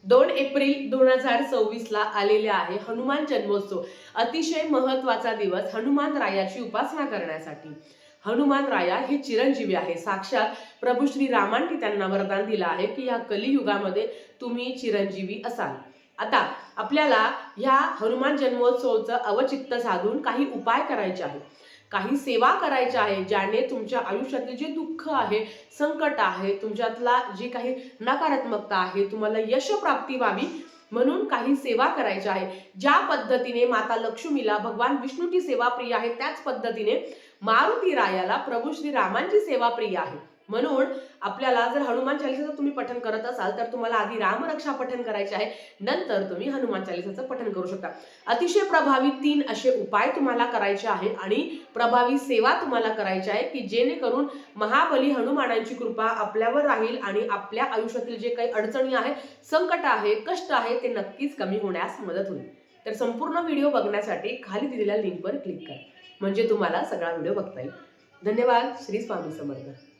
2 April 2026 ला आलेले आहे हनुमान जन्मोत्सव। अतिशय महत्वाचा दिवस हनुमान रायाची उपासना करण्यासाठी। हनुमान राया हे चिरंजीवी आहे। साक्षात प्रभू श्री रामांनी त्यांना वरदान दिलं आहे की या कलियुगामध्ये तुम्ही चिरंजीवी असाल। आता आपल्याला ह्या हनुमान जन्मोत्सवाचं अवचित्त साधून काही उपाय करायचे आहेत, काही सेवा करायच्या आहे, ज्याने तुमच्या आयुष्यातील जे दुःख आहे, संकट आहे, तुमच्यातला जी काही नकारात्मकता आहे, तुम्हाला यश प्राप्ती व्हावी म्हणून काही सेवा करायची आहे। ज्या पद्धतीने माता लक्ष्मीला भगवान विष्णूची सेवा प्रिय आहे, त्याच पद्धतीने मारुती रायाला प्रभू श्री रामांची सेवा प्रिय आहे। म्हणून आपल्याला जर हनुमान चालिसाचं तुम्ही पठण करत असाल तर तुम्हाला आधी रामरक्षा पठण करायचे आहे, नंतर तुम्ही हनुमान चालिसाचं पठण करू शकता। अतिशय प्रभावी 3 असे उपाय तुम्हाला करायचे आहे आणि प्रभावी सेवा तुम्हाला करायची आहे की जेणेकरून महाबली हनुमानांची कृपा आपल्यावर राहील आणि आपल्या आयुष्यातील जे काही अडचणी आहे, संकट आहे, कष्ट आहे ते नक्कीच कमी होण्यास मदत होईल। तर संपूर्ण व्हिडिओ बघण्यासाठी खाली दिलेल्या लिंकवर क्लिक करा, म्हणजे तुम्हाला सगळा व्हिडिओ बघता येईल। धन्यवाद। श्री स्वामी समर्थ।